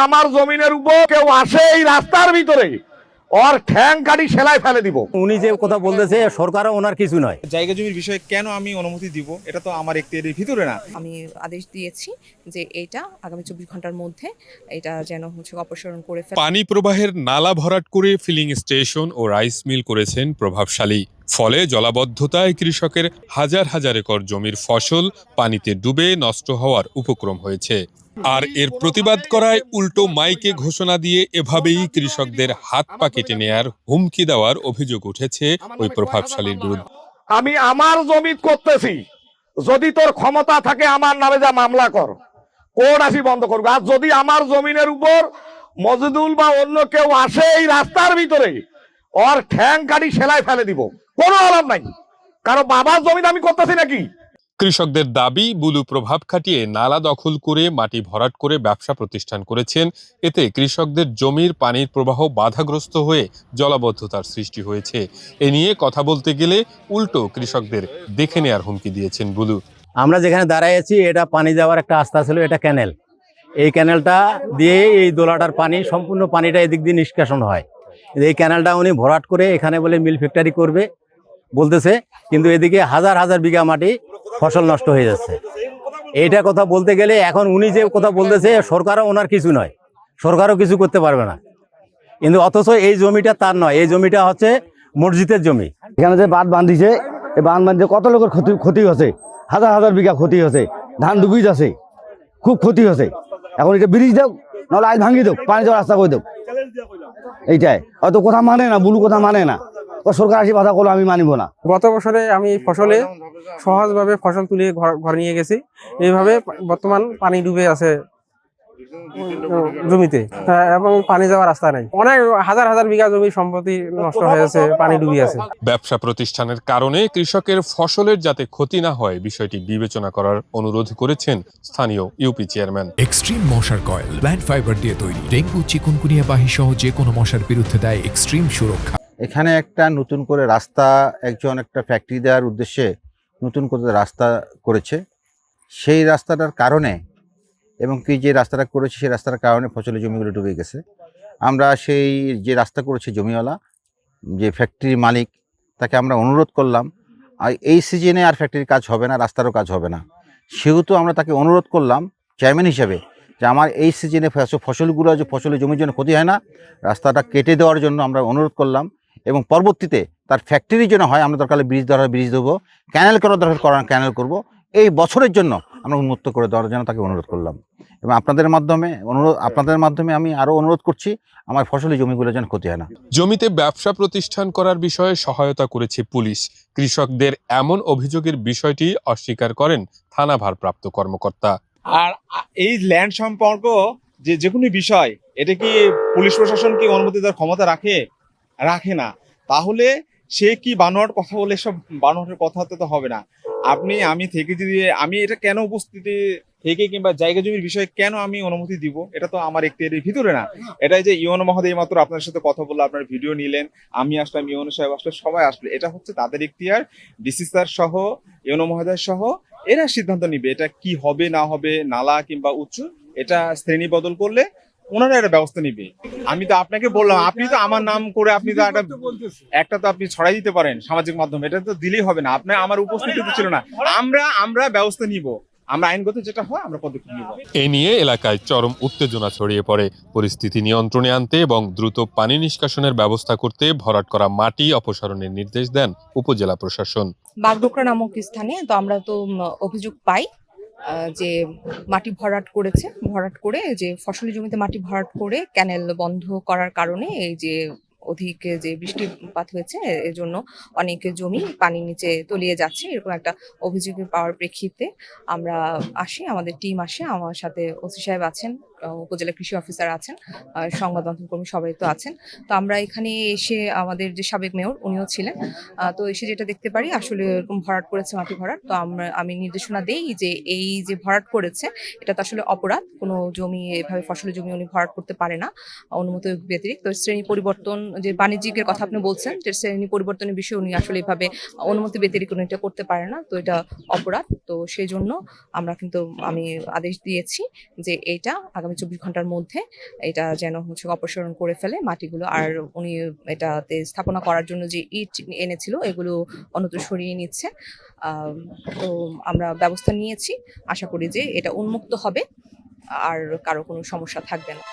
আমার জমিনের উপর কেউ আসে এই রাস্তার ভিতরে ওর ঠ্যাং কাটি সেলাই ফেলে দিব। উনি যে কথা বলতেছে সরকারও ওনার কিছু নয়। জায়গা জমির বিষয়ে কেন আমি অনুমতি দিব, এটা তো আমার এখতিয়ারের ভিতরে না। আমি আদেশ দিয়েছি যে এটা আগামী 24 ঘন্টার মধ্যে এটা যেন অপসারণ করে ফেলে। পানি প্রবাহের নালা ভরাট করে ফিলিং স্টেশন ও রাইস মিল করেছেন প্রভাবশালী। ফলে জলাবদ্ধতায় কৃষকের হাজার হাজার একর জমির ফসল পানিতে ডুবে নষ্ট হওয়ার উপক্রম হয়েছে। আর এর প্রতিবাদ করায় উল্টো মাইকে ঘোষণা দিয়ে এভাবেই কৃষকদের হাত পা কেটে নেয়ার হুমকি দেওয়ার অভিযোগ উঠেছে ওই প্রভাবশালীর বিরুদ্ধে। আমি আমার জমি করতেছি, যদি তোর ক্ষমতা থাকে আমার নামে যা মামলা কর, কোর্ট আসি বন্ধ করবে। আর যদি আমার জমিনের উপর মজিদুল বা অন্য কেউ আসে এই রাস্তার ভিতরে ওর ঠ্যাং কাটি সেলাই ফেলে দিব, কোনো আলাপ নাই। কারণ বাবার জমিতে আমি করতেছি নাকি? কৃষকদের দাবি, বুলু প্রভাব খাটিয়ে নালা দখল করে মাটি ভরাট করে ব্যবসা প্রতিষ্ঠান করেছেন। এতে কৃষকদের জমির পানির প্রবাহ বাধাগ্রস্ত হয়ে জলাবদ্ধতার সৃষ্টি হয়েছে। এ নিয়ে কথা বলতে গেলে উল্টো কৃষকদের দেখে নেয়ার হুমকি দিয়েছেন বুলু। আমরা যেখানে দাঁড়ায় আছি এটা পানি যাওয়ার একটা রাস্তা ছিল, এটা ক্যানেল। এই ক্যানেলটা দিয়ে এই দোলাটার পানি সম্পূর্ণ পানিটা এদিক দিয়ে নিষ্কাশন হয়। এই ক্যানেলটা উনি ভরাট করে এখানে বলে মিল ফ্যাক্টরি করবে বলতেছে, কিন্তু এদিকে হাজার হাজার বিঘা মাটি ফসল নষ্ট হয়ে যাচ্ছে। এইটা কথা বলতে গেলে এখন উনি যে কথা বলতেছে সরকারও ওনার কিছু নয়, সরকারও কিছু করতে পারবে না। কিন্তু অথচ এই জমিটা তার নয়, এই জমিটা হচ্ছে মসজিদের জমি। এখানে যে বাঁধ বাঁধিছে, এই বাঁধ বাঁধিতে কত লোকের ক্ষতি হচ্ছে, হাজার হাজার বিঘা ক্ষতি হচ্ছে, ধান ডুবি যাচ্ছে, খুব ক্ষতি হচ্ছে। এখন এটা ব্রিজ দেও, নাহলে আজ ভাঙিয়ে দেও, পানি যাওয়ার রাস্তা করে দেও। এইটাই হয়তো কথা মানে না, বুলু কথা মানে না, ও সরকার আসি কথা করলো আমি মানিব না। গত বছরে আমি ফসলে সহজভাবে ফসল তুলে ঘর নিয়ে গেছি, এইভাবে বর্তমান পানি ডুবে আছে জমিতে এবং পানি যাওয়ার রাস্তা নেই। অনেক হাজার হাজার বিঘা জমি সম্পত্তি নষ্ট হয়েছে, পানি ডুবে আছে। ব্যবসা প্রতিষ্ঠানের কারণে কৃষকের ফসলের যাতে ক্ষতি না হয় বিষয়টি বিবেচনা করার অনুরোধ করেছেন স্থানীয় ইউপি চেয়ারম্যান। এক্সট্রিম মশার কয়েল প্ল্যান্ট ফাইবার দিয়ে তৈরি, ডেঙ্গু চিকুনগুনিয়া বাহি সহ যে কোনো মশার বিরুদ্ধে দেয় এক্সট্রিম সুরক্ষা। এখানে একটা নতুন করে রাস্তা একটা ফ্যাক্টরি দেওয়ার উদ্দেশ্যে নতুন করে রাস্তা করেছে। সেই রাস্তাটার কারণে এবং কি যে রাস্তাটা করেছে সেই রাস্তার কারণে ফসলের জমিগুলো ডুবে গেছে। আমরা সেই যে রাস্তা করেছে জমিওয়ালা, যে ফ্যাক্টরির মালিক, তাকে আমরা অনুরোধ করলাম আর এই সিজনে আর ফ্যাক্টরির কাজ হবে না, রাস্তারও কাজ হবে না। সেহেতু আমরা তাকে অনুরোধ করলাম চেয়ারম্যান হিসেবে যে আমার এই সিজনে ফসলগুলো যে ফসলের জমির জন্য ক্ষতি হয় না, রাস্তাটা কেটে দেওয়ার জন্য আমরা অনুরোধ করলাম। এবং পরবর্তীতে তার ফ্যাক্টরির জন্য হয় আমরা দরকার ব্রিজ দেওয়ার ব্রিজ দেবো, ক্যানেল করার দরকার ক্যানেল করব। এই বছরের জন্য আমরা উন্মুক্ত করে দেওয়ার জন্য তাকে অনুরোধ করলাম। এবং আপনাদের মাধ্যমে আমি আরও অনুরোধ করছি আমার ফসলি জমিগুলো যেন ক্ষতি হয় না। জমিতে ব্যবসা প্রতিষ্ঠান করার বিষয়ে সহায়তা করেছে পুলিশ। কৃষকদের এমন অভিযোগের বিষয়টি অস্বীকার করেন থানা ভারপ্রাপ্ত কর্মকর্তা। আর এই ল্যান্ড সম্পর্ক যে কোনো বিষয়, এটা কি পুলিশ প্রশাসন কি অনুমতি দেওয়ার ক্ষমতা রাখে না? তাহলে সে কি বানোয়াট কথা বলে, সব বানোয়াটের কথা তো হবে না। আমি থেকে যদি আমি এটা কেন উপস্থিতি থেকে কিংবা জায়গা জমির বিষয়ে কেন আমি অনুমতি দিব, এটা তো আমার এখতিয়ারের ভিতরে না। এটাই যে ইউনো মহোদয় মাত্র আপনার সাথে কথা বললো, আপনার ভিডিও নিলেন, আমি আসলাম, ইউনো সাহেব আসলে, সবাই আসলে, এটা হচ্ছে তাদের এখতিয়ার। ডিসি স্যার সহ ইউনো মহোদয় সহ এরা সিদ্ধান্ত নিবে এটা কি হবে না হবে, নালা কিংবা উচ্চ, এটা শ্রেণী বদল করলে ওনারা একটা ব্যবস্থা নিবে। আমি তো আপনাকে বললাম, আপনি তো আমার নাম করে আপনি তো একটা তো আপনি ছড়াই দিতে পারেন সামাজিক মাধ্যমে, এটা তো দিলেই হবে না। আপনার আমার উপস্থিতি ছিল না। আমরা ব্যবস্থা নিব, আমরা আইনগত যেটা হয় আমরা পদক্ষেপ নিব। এ নিয়ে এলাকায় চরম উত্তেজনা ছড়িয়ে পড়ে। পরিস্থিতি নিয়ন্ত্রণে আনতে এবং দ্রুত পানি নিষ্কাশনের ব্যবস্থা করতে ভরাট করা মাটি অপসারণের নির্দেশ দেন উপজেলা প্রশাসন। বাগডোকরা নামক স্থানে তো আমরা তো অভিযোগ পাই যে মাটি ভরাট করে যে ফসলি জমিতে মাটি ভরাট করে ক্যানেল বন্ধ করার কারণে এই যে অধিক যে বৃষ্টিপাত হয়েছে, এজন্য অনেক জমি পানির নিচে তলিয়ে যাচ্ছে, এরকম একটা অভিযোগ পাওয়ার প্রেক্ষিতে আমরা আসি, আমাদের টিম আসে, আমার সাথে ওসি সাহেব আছেন, উপজেলা কৃষি অফিসার আছেন, সংবাদ মাধ্যম কর্মী সবাই তো আছেন। তো আমরা এখানে এসে আমাদের যে সাবেক মেয়র উনিও ছিলেন, তো এসে যেটা দেখতে পারি আসলে এরকম ভরাট করেছে, মাটি ভরাট। তো আমি নির্দেশনা দেই যে এই যে ভরাট করেছে এটা তো আসলে অপরাধ, কোনো জমি এভাবে ফসলি জমি উনি ভরাট করতে পারে না অনুমতি ব্যতিরিক্ত। শ্রেণী পরিবর্তন যে বাণিজ্যিকের কথা আপনি বলছেন, যে শ্রেণী পরিবর্তনের বিষয়ে উনি আসলে এভাবে অনুমতি ব্যতিরিক্ত এটা করতে পারে না, তো এটা অপরাধ। তো সেই জন্য আমি আদেশ দিয়েছি যে এইটা আগামী 24 ঘন্টার মধ্যে এটা যেন হচ্ছে অপসারণ করে ফেলে মাটিগুলো। আর উনি এটাতে স্থাপনা করার জন্য যে ইট এনেছিল এগুলো অন্যত্র সরিয়ে নিচ্ছে। তো আমরা ব্যবস্থা নিয়েছি, আশা করি যে এটা উন্মুক্ত হবে আর কারো কোনো সমস্যা থাকবে না।